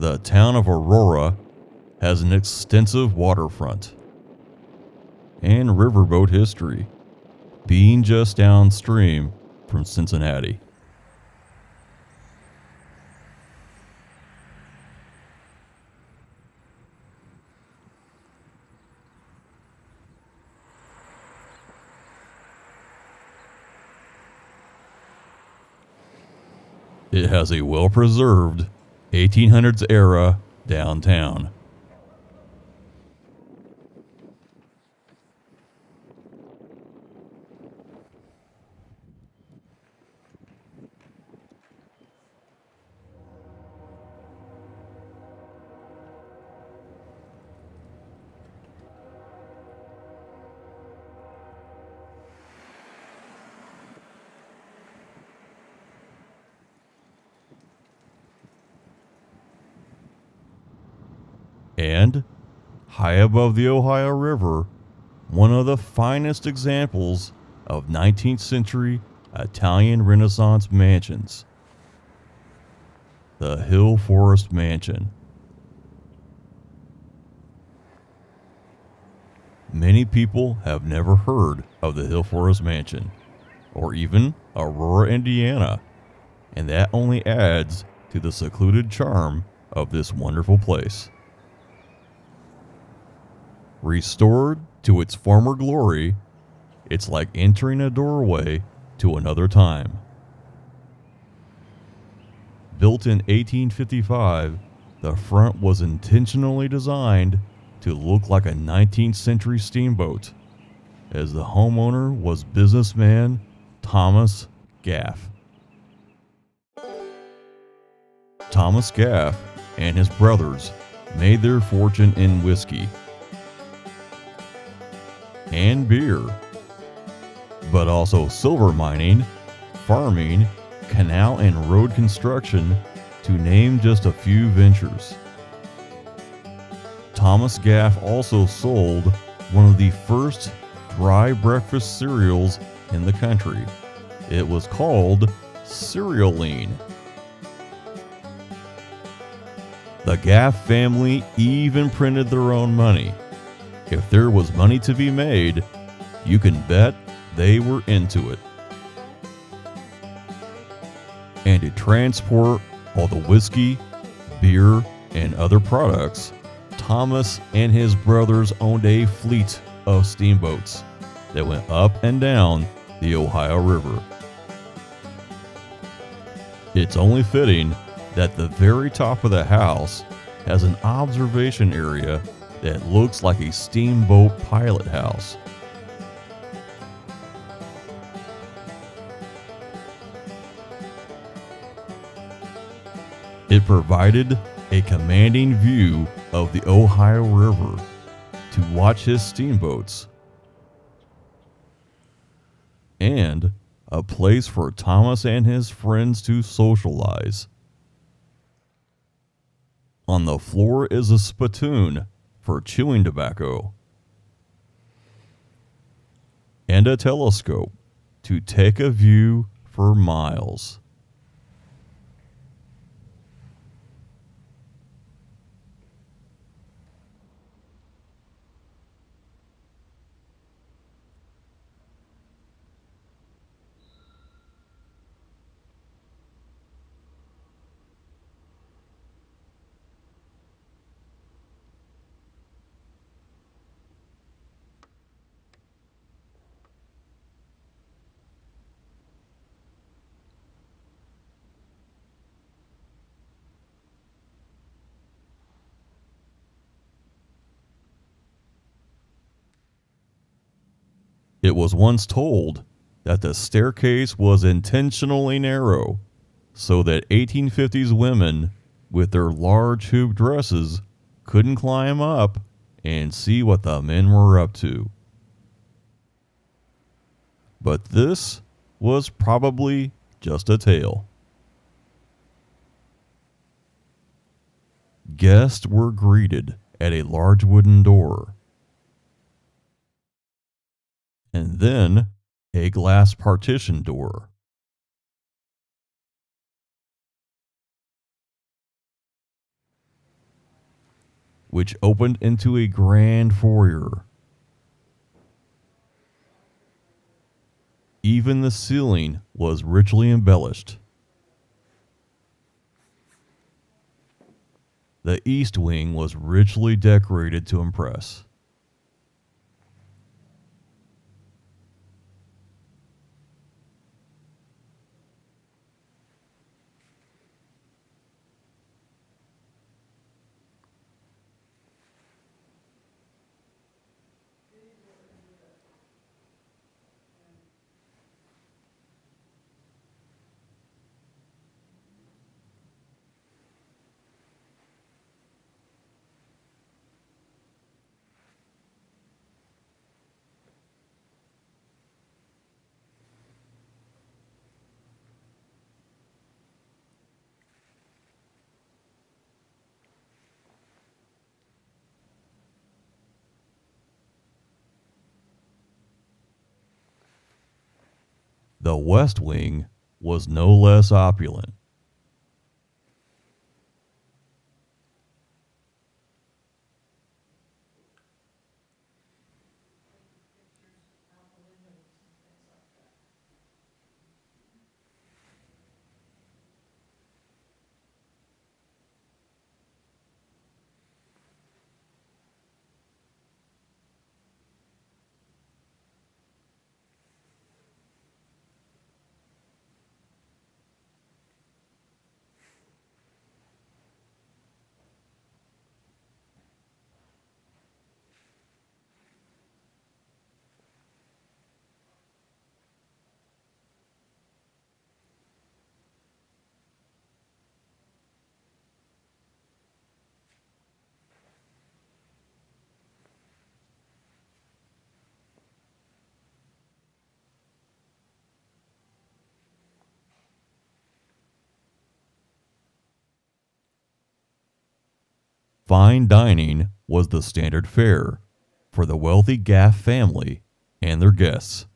The town of Aurora has an extensive waterfront and riverboat history, being just downstream from Cincinnati. It has a well-preserved 1800s era downtown. And, high above the Ohio River, one of the finest examples of 19th century Italian Renaissance mansions, the Hillforest Mansion. Many people have never heard of the Hillforest Mansion, or even Aurora, Indiana, and that only adds to the secluded charm of this wonderful place. Restored to its former glory, it's like entering a doorway to another time. Built in 1855, the front was intentionally designed to look like a 19th century steamboat, as the homeowner was businessman Thomas Gaff. Thomas Gaff and his brothers made their fortune in whiskey and beer, but also silver mining, farming, canal and road construction, to name just a few ventures. Thomas Gaff also sold one of the first dry breakfast cereals in the country. It was called Cerealine. The Gaff family even printed their own money. If there was money to be made, you can bet they were into it. And to transport all the whiskey, beer, and other products, Thomas and his brothers owned a fleet of steamboats that went up and down the Ohio River. It's only fitting that the very top of the house has an observation area that looks like a steamboat pilot house. It provided a commanding view of the Ohio River to watch his steamboats, and a place for Thomas and his friends to socialize. On the floor is a spittoon for chewing tobacco, and a telescope to take a view for miles. It was once told that the staircase was intentionally narrow so that 1850s women with their large hoop dresses couldn't climb up and see what the men were up to. But this was probably just a tale. Guests were greeted at a large wooden door, and then a glass partition door. which opened into a grand foyer. Even the ceiling was richly embellished. The east wing was richly decorated to impress. The west wing was no less opulent. Fine dining was the standard fare for the wealthy Gaff family and their guests.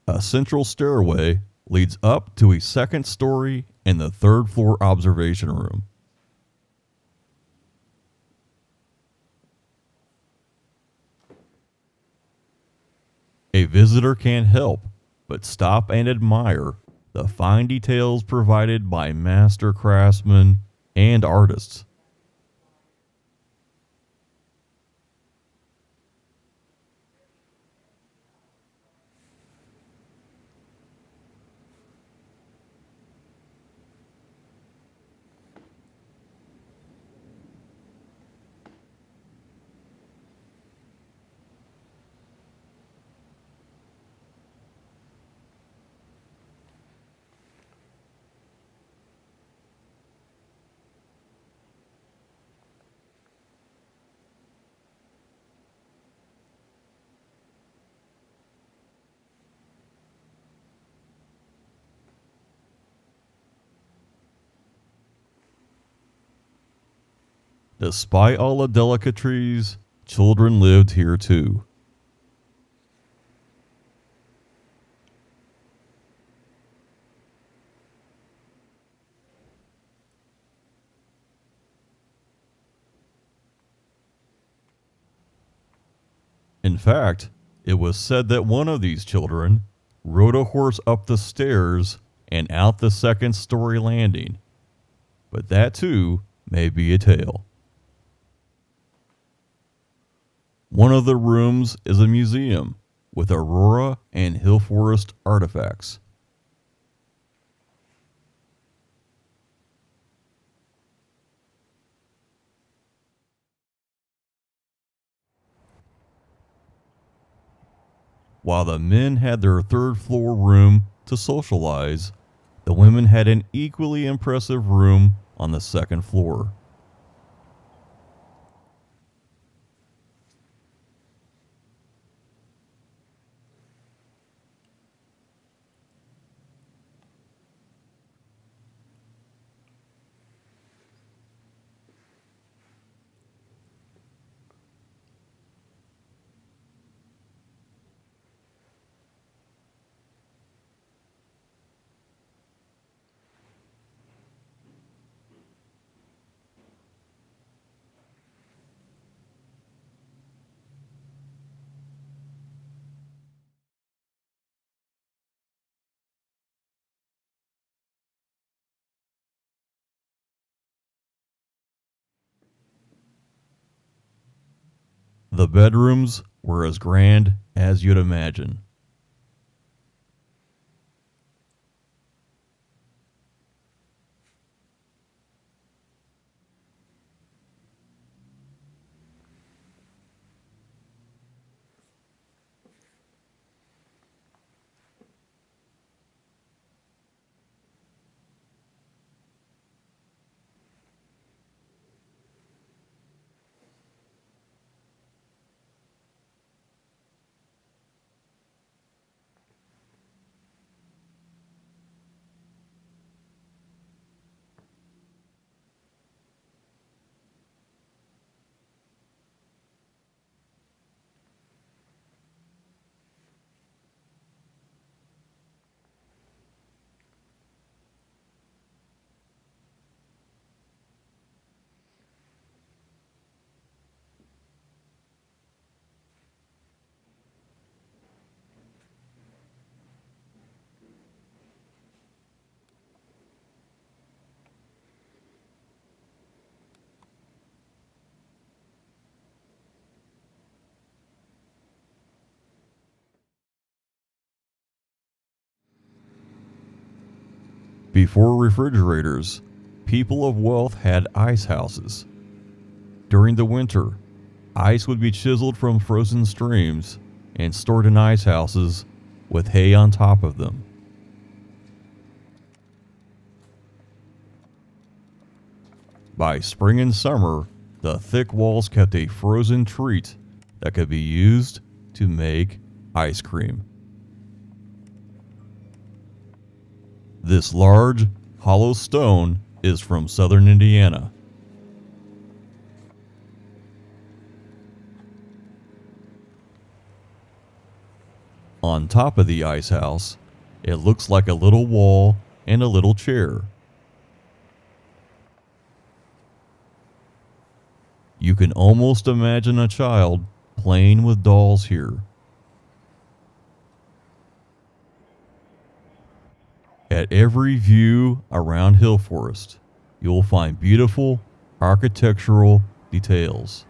A central stairway leads up to a second story and the third floor observation room. A visitor can't help but stop and admire the fine details provided by master craftsmen and artists. Despite all the delicatries, children lived here too. In fact, it was said that one of these children rode a horse up the stairs and out the second story landing. But that too may be a tale. One of the rooms is a museum with Aurora and Hillforest artifacts. While the men had their third floor room to socialize, the women had an equally impressive room on the second floor. The bedrooms were as grand as you'd imagine. Before refrigerators, people of wealth had ice houses. During the winter, ice would be chiseled from frozen streams and stored in ice houses with hay on top of them. By spring and summer, the thick walls kept a frozen treat that could be used to make ice cream. This large, hollow stone is from southern Indiana. On top of the ice house, it looks like a little wall and a little chair. You can almost imagine a child playing with dolls here. At every view around Hillforest, you'll find beautiful architectural details.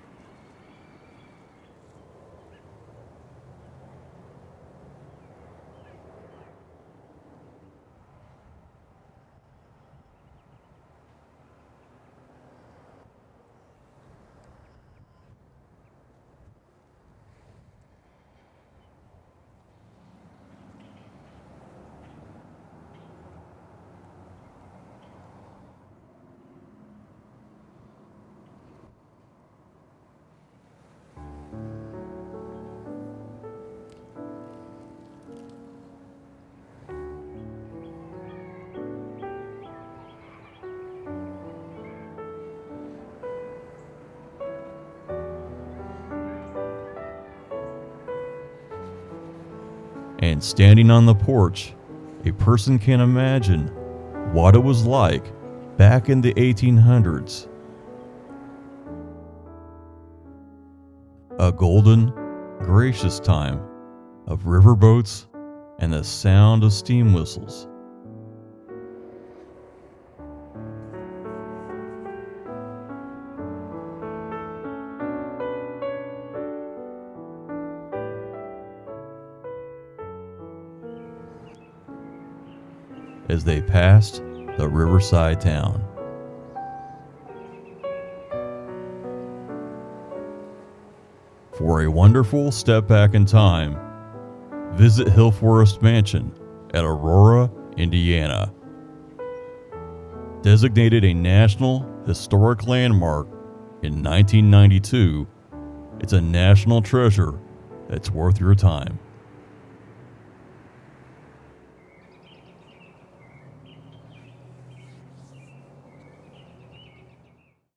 And standing on the porch, a person can imagine what it was like back in the 1800s. A golden, gracious time of riverboats and the sound of steam whistles. As they passed the riverside town. For a wonderful step back in time, visit Hillforest Mansion at Aurora, Indiana. Designated a National Historic Landmark in 1992, it's a national treasure that's worth your time.